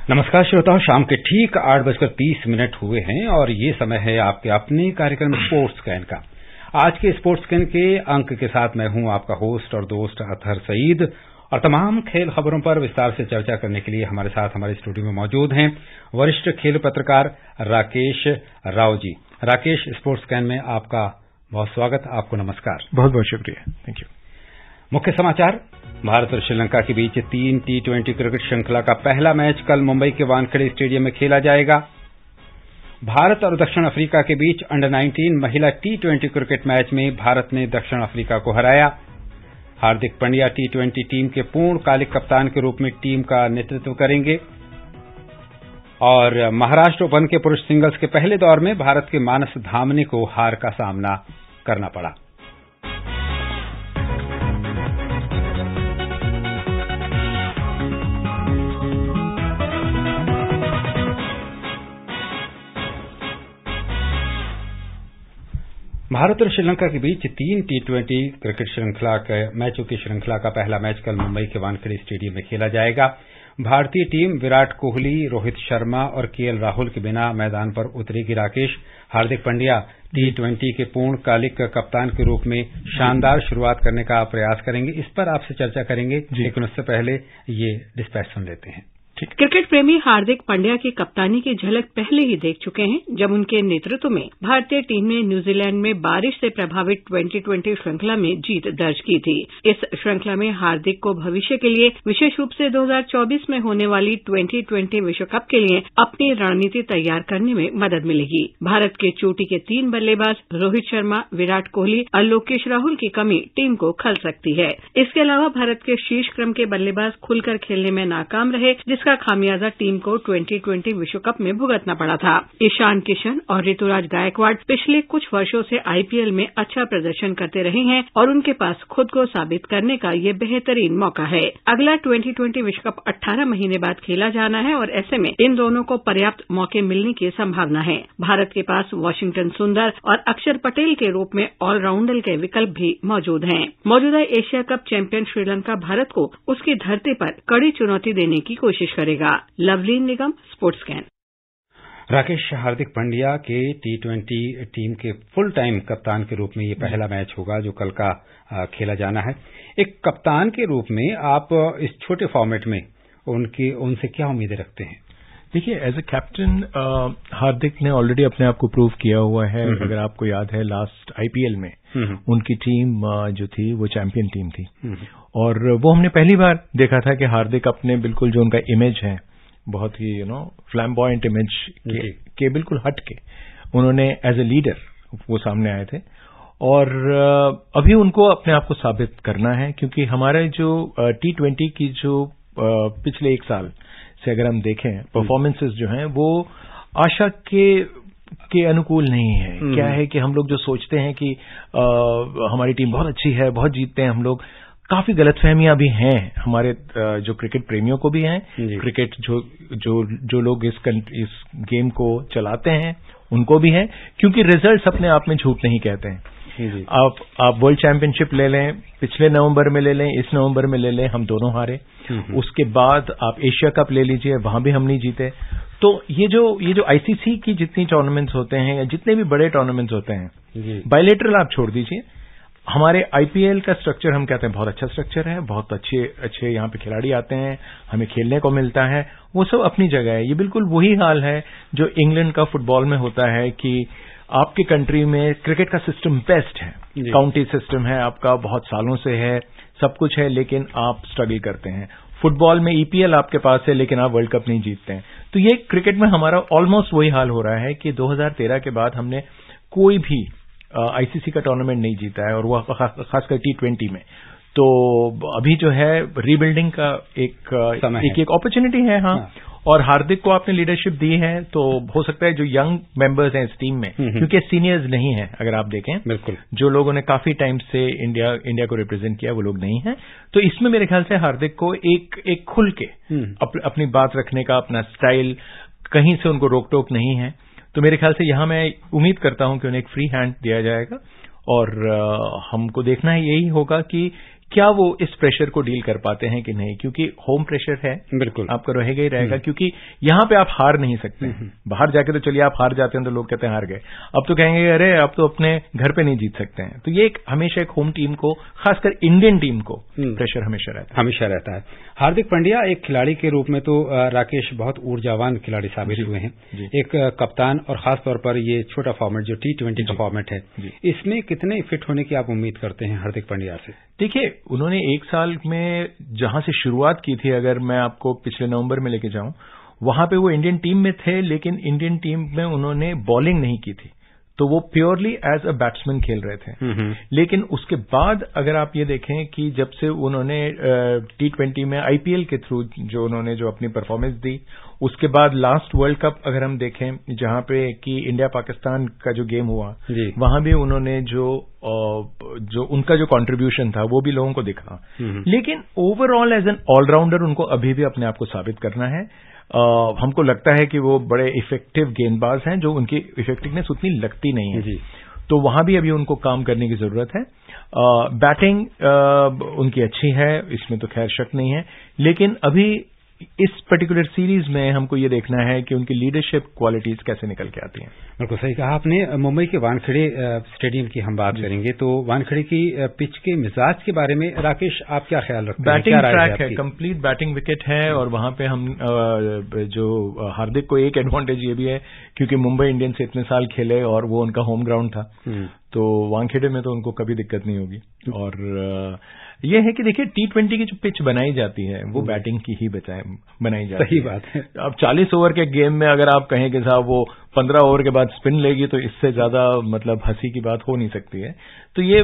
नमस्कार श्रोताओं, शाम के ठीक 8:30 हुए हैं और ये समय है आपके अपने कार्यक्रम स्पोर्ट्स कैन का। आज के स्पोर्ट्स कैन के अंक के साथ मैं हूं आपका होस्ट और दोस्त अतहर सईद और तमाम खेल खबरों पर विस्तार से चर्चा करने के लिए हमारे साथ हमारे स्टूडियो में मौजूद हैं वरिष्ठ खेल पत्रकार राकेश राव जी। राकेश, स्पोर्ट्स कैन में आपका बहुत स्वागत, आपको नमस्कार। बहुत बहुत शुक्रिया, थैंक यू। मुख्य समाचार। भारत और श्रीलंका के बीच 3 T20 क्रिकेट श्रृंखला का पहला मैच कल मुंबई के वानखेड़े स्टेडियम में खेला जाएगा। भारत और दक्षिण अफ्रीका के बीच अंडर 19 महिला T20 क्रिकेट मैच में भारत ने दक्षिण अफ्रीका को हराया। हार्दिक पांड्या T20 टीम के पूर्णकालिक कप्तान के रूप में टीम का नेतृत्व करेंगे। और महाराष्ट्र ओपन के पुरुष सिंगल्स के पहले दौर में भारत के मानस धामने को हार का सामना करना पड़ा। भारत और श्रीलंका के बीच 3 T20 क्रिकेट मैचों की श्रृंखला का पहला मैच कल मुंबई के वानखेड़े स्टेडियम में खेला जाएगा। भारतीय टीम विराट कोहली, रोहित शर्मा और केएल राहुल के बिना मैदान पर उतरेगी। राकेश, हार्दिक पांड्या T20 के पूर्णकालिक कप्तान के रूप में शानदार शुरुआत करने का प्रयास करेंगे। इस पर आपसे चर्चा करेंगे, लेकिन उससे पहले ये डिस्पैच सुन लेते हैं। क्रिकेट प्रेमी हार्दिक पांड्या की कप्तानी की झलक पहले ही देख चुके हैं जब उनके नेतृत्व में भारतीय टीम ने न्यूजीलैंड में बारिश से प्रभावित 2020 श्रृंखला में जीत दर्ज की थी। इस श्रृंखला में हार्दिक को भविष्य के लिए, विशेष रूप से 2024 में होने वाली 2020 विश्व कप के लिए अपनी रणनीति तैयार करने में मदद मिलेगी। भारत के चोटी के 3 बल्लेबाज रोहित शर्मा, विराट कोहली और लोकेश राहुल की कमी टीम को खल सकती है। इसके अलावा भारत के शीर्ष क्रम के बल्लेबाज खुलकर खेलने में नाकाम रहे, जिसका खामियाजा टीम को 2020 विश्व कप में भुगतना पड़ा था। ईशान किशन और ऋतुराज गायकवाड़ पिछले कुछ वर्षों से आईपीएल में अच्छा प्रदर्शन करते रहे हैं और उनके पास खुद को साबित करने का ये बेहतरीन मौका है। अगला 2020 विश्व कप 18 महीने बाद खेला जाना है और ऐसे में इन दोनों को पर्याप्त मौके मिलने की संभावना है। भारत के पास वाशिंगटन सुंदर और अक्षर पटेल के रूप में ऑलराउंडर के विकल्प भी मौजूद हैं। मौजूदा Asia cup champion Sri Lanka Bharat को उसकी धरती पर कड़ी चुनौती देने की कोशिश करेगा। लवलीन निगम, स्पोर्ट्स कैन। राकेश, हार्दिक पांड्या के T20 टीम के फुल टाइम कप्तान के रूप में ये पहला मैच होगा जो कल का खेला जाना है। एक कप्तान के रूप में आप इस छोटे फॉर्मेट में उनसे क्या उम्मीदें रखते हैं? देखिए, एज ए कैप्टन हार्दिक ने ऑलरेडी अपने आप को प्रूव किया हुआ है। अगर आपको याद है, लास्ट आईपीएल में उनकी टीम जो थी वो चैंपियन टीम थी और वो हमने पहली बार देखा था कि हार्दिक अपने बिल्कुल जो उनका इमेज है, बहुत ही फ्लैम्बॉयंट इमेज के बिल्कुल हट के उन्होंने एज ए लीडर वो सामने आए थे और अभी उनको अपने आप को साबित करना है, क्योंकि हमारे जो T20 की जो पिछले 1 साल से अगर हम देखें परफॉर्मेंसेस जो हैं वो आशा के अनुकूल नहीं है। क्या है कि हम लोग जो सोचते हैं कि हमारी टीम बहुत अच्छी है, बहुत जीतते हैं हम लोग, काफी गलतफहमियां भी हैं हमारे जो क्रिकेट प्रेमियों को भी हैं, क्रिकेट जो लोग इस गेम को चलाते हैं उनको भी हैं, क्योंकि रिजल्ट्स अपने आप में झूठ नहीं कहते हैं। आप वर्ल्ड चैंपियनशिप ले लें, पिछले नवंबर में ले लें, इस नवंबर में ले लें, हम दोनों हारे। उसके बाद आप एशिया कप ले लीजिए, वहां भी हम नहीं जीते। तो ये जो आईसीसी की जितनी टूर्नामेंट्स होते हैं या जितने भी बड़े टूर्नामेंट्स होते हैं, बायलैटरल आप छोड़ दीजिए, हमारे आईपीएल का स्ट्रक्चर हम कहते हैं बहुत अच्छा स्ट्रक्चर है, बहुत अच्छे यहाँ पे खिलाड़ी आते हैं, हमें खेलने को मिलता है, वो सब अपनी जगह है। ये बिल्कुल वही हाल है जो इंग्लैंड का फुटबॉल में होता है कि आपकी कंट्री में क्रिकेट का सिस्टम बेस्ट है, काउंटी सिस्टम है आपका, बहुत सालों से है, सब कुछ है, लेकिन आप स्ट्रगल करते हैं। फुटबॉल में ईपीएल आपके पास है, लेकिन आप वर्ल्ड कप नहीं जीतते हैं। तो ये क्रिकेट में हमारा ऑलमोस्ट वही हाल हो रहा है कि 2013 के बाद हमने कोई भी आईसीसी का टूर्नामेंट नहीं जीता है, और वो खासकर T20 में। तो अभी जो है रीबिल्डिंग का एक अपॉर्चुनिटी है। हाँ, और हार्दिक को आपने लीडरशिप दी है, तो हो सकता है जो यंग मेंबर्स हैं इस टीम में, क्योंकि सीनियर्स नहीं है, अगर आप देखें, बिल्कुल जो लोगों ने काफी टाइम से इंडिया को रिप्रेजेंट किया वो लोग नहीं है। तो इसमें मेरे ख्याल से हार्दिक को एक खुल के अपनी बात रखने का अपना स्टाइल, कहीं से उनको रोक टोक नहीं है। तो मेरे ख्याल से यहां मैं उम्मीद करता हूं कि उन्हें एक फ्री हैंड दिया जाएगा, और हमको देखना है यही होगा कि क्या वो इस प्रेशर को डील कर पाते हैं कि नहीं, क्योंकि होम प्रेशर है, बिल्कुल आपका रहेगा ही रहेगा, क्योंकि यहां पे आप हार नहीं सकते। बाहर जाके तो चलिए आप हार जाते हैं तो लोग कहते हैं हार गए, अब तो कहेंगे अरे अब तो अपने घर पे नहीं जीत सकते हैं। तो ये हमेशा एक होम टीम को, खासकर इंडियन टीम को प्रेशर हमेशा रहता है। हार्दिक पांड्या एक खिलाड़ी के रूप में तो राकेश बहुत ऊर्जावान खिलाड़ी साबित हुए हैं, एक कप्तान, और खास तौर पर ये छोटा फॉर्मेट जो T20 का फॉर्मेट है, इसमें कितने फिट होने की आप उम्मीद करते हैं हार्दिक पांड्या से? देखिए, उन्होंने एक साल में जहां से शुरुआत की थी, अगर मैं आपको पिछले नवंबर में लेके जाऊं, वहां पे वो इंडियन टीम में थे, लेकिन इंडियन टीम में उन्होंने बॉलिंग नहीं की थी, तो वो प्योरली एज अ बैट्समैन खेल रहे थे। लेकिन उसके बाद अगर आप ये देखें कि जब से उन्होंने T20 में IPL के थ्रू जो अपनी परफॉर्मेंस दी, उसके बाद लास्ट वर्ल्ड कप अगर हम देखें जहां पे कि इंडिया पाकिस्तान का जो गेम हुआ, वहां भी उन्होंने जो उनका जो कंट्रीब्यूशन था वो भी लोगों को दिखा। लेकिन ओवरऑल एज एन ऑलराउंडर उनको अभी भी अपने आप को साबित करना है। हमको लगता है कि वो बड़े इफेक्टिव गेंदबाज हैं, जो उनकी इफेक्टिवनेस उतनी लगती नहीं है, तो वहां भी अभी उनको काम करने की जरूरत है। बैटिंग उनकी अच्छी है, इसमें तो खैर शक नहीं है, लेकिन अभी इस पर्टिकुलर सीरीज में हमको ये देखना है कि उनकी लीडरशिप क्वालिटीज कैसे निकल के आती हैं। बिल्कुल सही कहा आपने। मुंबई के वानखेड़े स्टेडियम की हम बात करेंगे, तो वानखेड़े की पिच के मिजाज के बारे में राकेश आप क्या ख्याल रखते हैं? बैटिंग ट्रैक है, कंप्लीट बैटिंग विकेट है, और वहां पे हम जो हार्दिक को एक एडवांटेज ये भी है क्योंकि मुंबई इंडियंस से इतने साल खेले और वो उनका होम ग्राउंड था, तो वानखेड़े में तो उनको कभी दिक्कत नहीं होगी। और ये है कि देखिए T20 की जो पिच बनाई जाती है वो बैटिंग की ही बनाई जाती है। सही बात है। अब 40 ओवर के गेम में अगर आप कहें कि साहब वो 15 ओवर के बाद स्पिन लेगी, तो इससे ज्यादा मतलब हंसी की बात हो नहीं सकती है। तो ये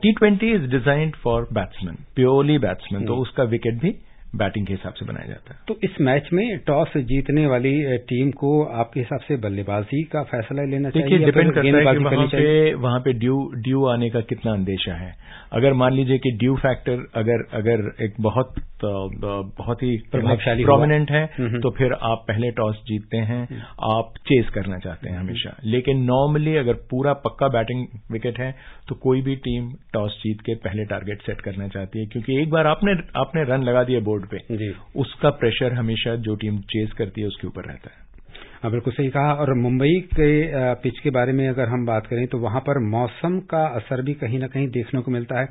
T20 is designed for batsman, purely batsman, तो उसका विकेट भी बैटिंग के हिसाब से बनाया जाता है। तो इस मैच में टॉस जीतने वाली टीम को आपके हिसाब से बल्लेबाजी का फैसला लेना चाहिए? देखिए, डिपेंड करता है कि वहां पे ड्यू आने का कितना अंदेशा है। अगर मान लीजिए कि ड्यू फैक्टर अगर एक बहुत ही प्रभावशाली प्रोमिनेंट है, तो फिर आप पहले टॉस जीतते हैं, आप चेस करना चाहते हैं हमेशा। लेकिन नॉर्मली अगर पूरा पक्का बैटिंग विकेट है तो कोई भी टीम टॉस जीत के पहले टारगेट सेट करना चाहती है, क्योंकि एक बार आपने रन लगा दिए बोर्ड पे, उसका प्रेशर हमेशा जो टीम चेस करती है उसके ऊपर रहता है। बिल्कुल सही कहा। और मुंबई के पिच के बारे में अगर हम बात करें तो वहां पर मौसम का असर भी कहीं ना कहीं देखने को मिलता है,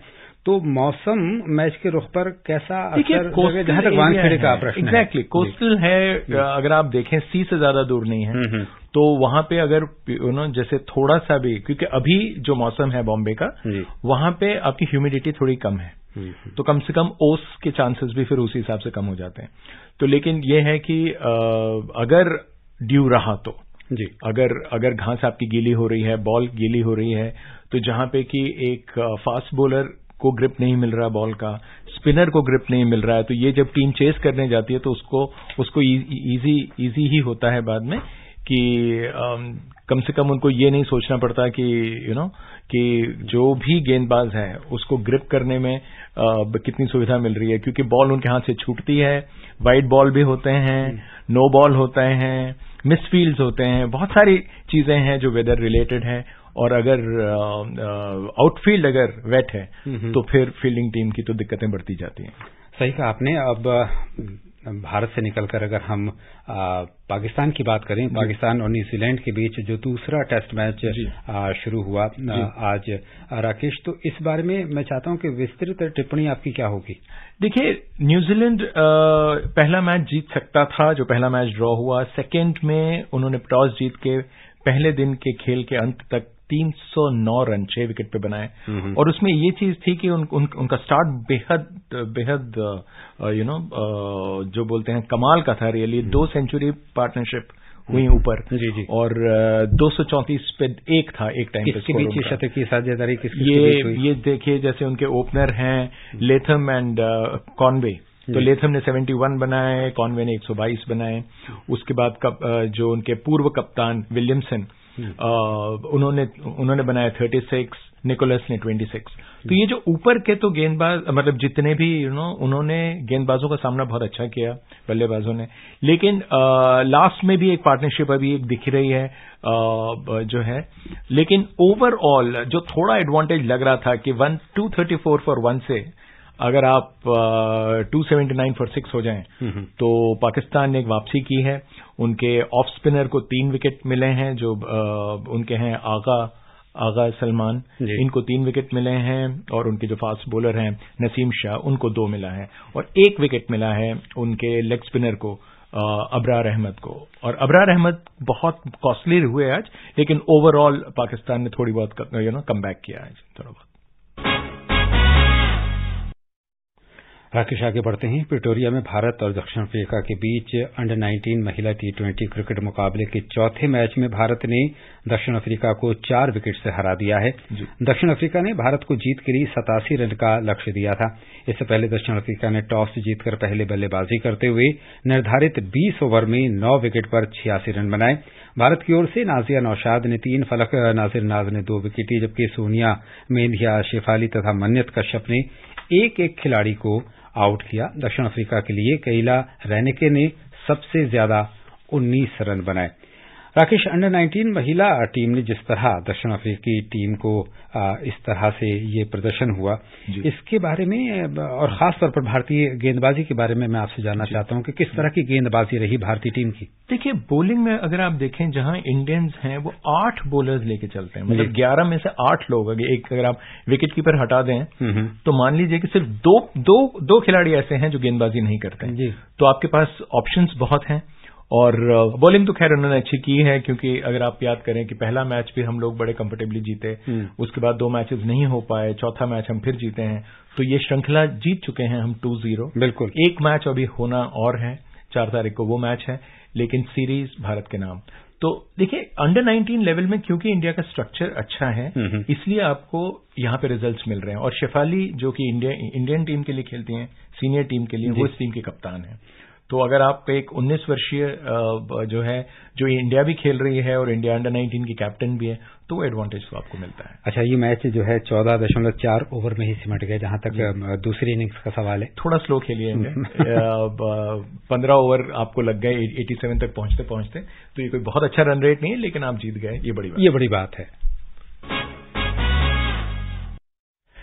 तो मौसम मैच के रुख पर कैसा असर, जहां तक वानखेड़े का प्रश्न एग्जैक्टली कोस्टल है, अगर आप देखें सी से ज्यादा दूर नहीं है, तो वहां पे अगर जैसे थोड़ा सा भी, क्योंकि अभी जो मौसम है बॉम्बे का, वहां पे आपकी ह्यूमिडिटी थोड़ी कम है, तो कम से कम ओस के चांसेस भी फिर उसी हिसाब से कम हो जाते हैं। तो लेकिन यह है कि अगर ड्यू रहा तो अगर घास आपकी गीली हो रही है, बॉल गीली हो रही है, तो जहां पे कि एक फास्ट बॉलर को ग्रिप नहीं मिल रहा बॉल का, स्पिनर को ग्रिप नहीं मिल रहा है, तो ये जब टीम चेस करने जाती है तो उसको इजी ही होता है बाद में कि कम से कम उनको ये नहीं सोचना पड़ता कि कि जो भी गेंदबाज है उसको ग्रिप करने में कितनी सुविधा मिल रही है, क्योंकि बॉल उनके हाथ से छूटती है, वाइड बॉल भी होते हैं, नो बॉल होते हैं, मिसफील्ड्स होते हैं, बहुत सारी चीजें हैं जो वेदर रिलेटेड है। और अगर आउटफील्ड अगर वेट है तो फिर फील्डिंग टीम की तो दिक्कतें बढ़ती जाती हैं। सही कहा आपने। अब भारत से निकलकर अगर हम पाकिस्तान की बात करें, पाकिस्तान और न्यूजीलैंड के बीच जो दूसरा टेस्ट मैच शुरू हुआ आज, राकेश, तो इस बारे में मैं चाहता हूं कि विस्तृत टिप्पणी आपकी क्या होगी? देखिए, न्यूजीलैंड पहला मैच जीत सकता था, जो पहला मैच ड्रॉ हुआ। सेकेंड में उन्होंने टॉस जीत के पहले दिन के खेल के अंत तक 309 रन 6 विकेट पे बनाए, और उसमें ये चीज थी कि उनका स्टार्ट बेहद जो बोलते हैं कमाल का था रियली। 2 सेंचुरी पार्टनरशिप हुई ऊपर, और 234 पे एक था एक टाइम पे। किसके बीच शतक की साझेदारी किसके? ये देखिए, जैसे उनके ओपनर हैं लेथम एंड कॉनवे, तो लेथम ने 71 बनाए, कॉनवे ने 122 बनाए। उसके बाद जो उनके पूर्व कप्तान विलियमसन, उन्होंने बनाया 36, निकोलस ने 26। तो ये जो ऊपर के तो गेंदबाज, मतलब जितने भी उन्होंने गेंदबाजों का सामना बहुत अच्छा किया बल्लेबाजों ने। लेकिन लास्ट में भी एक पार्टनरशिप अभी एक दिख रही है जो है, लेकिन ओवरऑल जो थोड़ा एडवांटेज लग रहा था कि 234 फॉर 1 से अगर आप 279 फॉर 6 हो जाएं तो पाकिस्तान ने एक वापसी की है। उनके ऑफ स्पिनर को 3 विकेट मिले हैं, जो उनके हैं आगा सलमान, इनको 3 विकेट मिले हैं, और उनके जो फास्ट बॉलर हैं नसीम शाह, उनको 2 मिला है, और 1 विकेट मिला है उनके लेग स्पिनर को अबरार अहमद को। और अबरार अहमद बहुत कॉस्टली हुए आज, लेकिन ओवरऑल पाकिस्तान ने थोड़ी बहुत कम बैक किया है थोड़ा बहुत। राकेश, आगे बढ़ते हैं। प्रिटोरिया में भारत और दक्षिण अफ्रीका के बीच अंडर 19 महिला T20 क्रिकेट मुकाबले के चौथे मैच में भारत ने दक्षिण अफ्रीका को 4 विकेट से हरा दिया है। दक्षिण अफ्रीका ने भारत को जीत के लिए 87 रन का लक्ष्य दिया था। इससे पहले दक्षिण अफ्रीका ने टॉस जीतकर पहले बल्लेबाजी करते हुए निर्धारित 20 ओवर में 9 विकेट पर 86 रन बनाए। भारत की ओर से नाजिया नौशाद ने 3, फलक नाजिर नाज ने 2 विकेट ली, जबकि सोनिया मेंधिया, शेफाली तथा मन्यत कश्यप ने एक खिलाड़ी को आउट किया। दक्षिण अफ्रीका के लिए केइला रैनेके ने सबसे ज्यादा 19 रन बनाए। राकेश, अंडर 19 महिला टीम ने जिस तरह दक्षिण अफ्रीकी टीम को इस तरह से ये प्रदर्शन हुआ, इसके बारे में और खासतौर पर भारतीय गेंदबाजी के बारे में मैं आपसे जानना चाहता हूं कि किस तरह की गेंदबाजी रही भारतीय टीम की। देखिए, बॉलिंग में अगर आप देखें, जहां इंडियंस हैं वो 8 बॉलर्स लेके चलते हैं, मतलब 11 में से 8 लोग, अगर आप विकेट कीपर हटा दें तो मान लीजिए कि सिर्फ दो खिलाड़ी ऐसे हैं जो गेंदबाजी नहीं करते हैं। तो आपके पास ऑप्शंस बहुत हैं। और बॉलिंग तो खैर उन्होंने अच्छी की है, क्योंकि अगर आप याद करें कि पहला मैच भी हम लोग बड़े कंफर्टेबली जीते, उसके बाद 2 मैचेस नहीं हो पाए, चौथा मैच हम फिर जीते हैं, तो ये श्रृंखला जीत चुके हैं हम 2-0। बिल्कुल। एक मैच अभी होना और है, 4 तारीख को वो मैच है, लेकिन सीरीज भारत के नाम। तो देखिए, अंडर 19 लेवल में क्योंकि इंडिया का स्ट्रक्चर अच्छा है, इसलिए आपको यहां पे रिजल्ट्स मिल रहे हैं। और शेफाली जो कि इंडियन टीम के लिए खेलती हैं, सीनियर टीम के लिए, वो इस टीम के कप्तान है। तो अगर आप एक 19 वर्षीय जो है, जो इंडिया भी खेल रही है और इंडिया अंडर 19 की कैप्टन भी है, तो वो एडवांटेज तो आपको मिलता है। अच्छा, ये मैच जो है 14.4 ओवर में ही सिमट गया, जहां तक दूसरी इनिंग्स का सवाल है। थोड़ा स्लो खेलिए 15 ओवर आपको लग गए 87 तक पहुंचते पहुंचते, तो ये कोई बहुत अच्छा रन रेट नहीं है, लेकिन आप जीत गए, ये बड़ी बात है।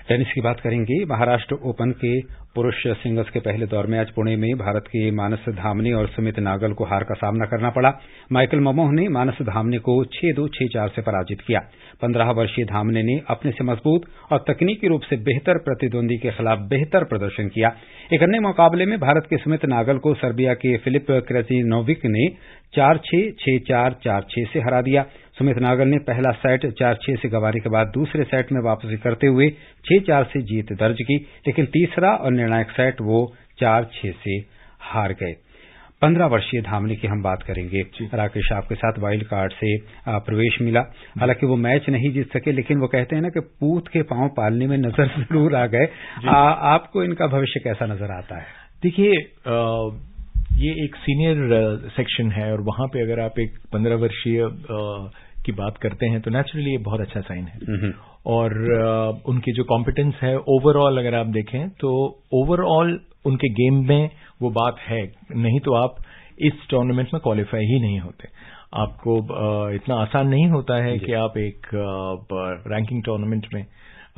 टेनिस की बात करेंगे। महाराष्ट्र ओपन के पुरुष सिंगल्स के पहले दौर में आज पुणे में भारत के मानस धामने और सुमित नागल को हार का सामना करना पड़ा। माइकल ममोह ने मानस धामने को 6-2, 6-4 से पराजित किया। 15 वर्षीय धामने ने अपने से मजबूत और तकनीकी रूप से बेहतर प्रतिद्वंदी के खिलाफ बेहतर प्रदर्शन किया। एक अन्य मुकाबले में भारत के सुमित नागल को सर्बिया के फिलिप क्रेजिनोविक ने 4-6, 6-4, 4-6 से हरा दिया। सुमित नागल ने पहला सेट 4-6 से गंवाने के बाद दूसरे सेट में वापसी करते हुए 6-4 से जीत दर्ज की, लेकिन तीसरा और निर्णायक सेट वो 4-6 से हार गए। 15 वर्षीय धामने की हम बात करेंगे। राकेश, आपके साथ वाइल्ड कार्ड से प्रवेश मिला। हालांकि वो मैच नहीं जीत सके, लेकिन वो कहते हैं ना कि पूत के पांव पालने में नजर जरूर आ गए। आपको इनका भविष्य कैसा नजर आता है? देखिए, ये एक सीनियर सेक्शन है, और वहां पे अगर आप एक 15 वर्षीय की बात करते हैं तो नेचुरली ये बहुत अच्छा साइन है। और उनकी जो कॉम्पिटेंस है ओवरऑल अगर आप देखें तो ओवरऑल उनके गेम में वो बात है, नहीं तो आप इस टूर्नामेंट में क्वालिफाई ही नहीं होते। आपको इतना आसान नहीं होता है कि आप एक रैंकिंग टूर्नामेंट में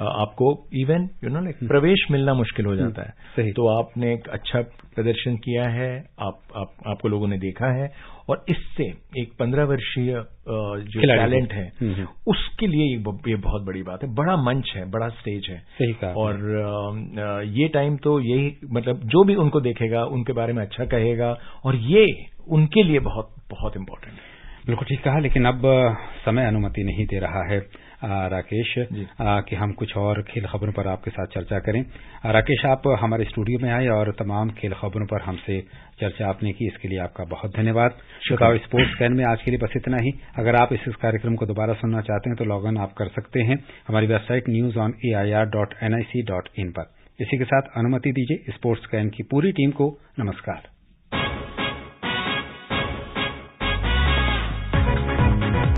आपको इवन प्रवेश मिलना मुश्किल हो जाता है। सही। तो आपने एक अच्छा प्रदर्शन किया है, आपको लोगों ने देखा है, और इससे एक 15 वर्षीय जो टैलेंट है उसके लिए ये बहुत बड़ी बात है। बड़ा मंच है, बड़ा स्टेज है। सही कहा। और ये टाइम तो यही, मतलब जो भी उनको देखेगा उनके बारे में अच्छा कहेगा, और ये उनके लिए बहुत बहुत इम्पोर्टेंट है। बिल्कुल ठीक कहा, लेकिन अब समय अनुमति नहीं दे रहा है राकेश कि हम कुछ और खेल खबरों पर आपके साथ चर्चा करें। राकेश, आप हमारे स्टूडियो में आए और तमाम खेल खबरों पर हमसे चर्चा आपने की, इसके लिए आपका बहुत धन्यवाद। श्रोताओं, स्पोर्ट्स कैन में आज के लिए बस इतना ही। अगर आप इस कार्यक्रम को दोबारा सुनना चाहते हैं तो लॉग इन आप कर सकते हैं हमारी वेबसाइट newsonair.nic.in पर। इसी के साथ अनुमति दीजिए स्पोर्ट्स कैन की पूरी टीम को नमस्कार।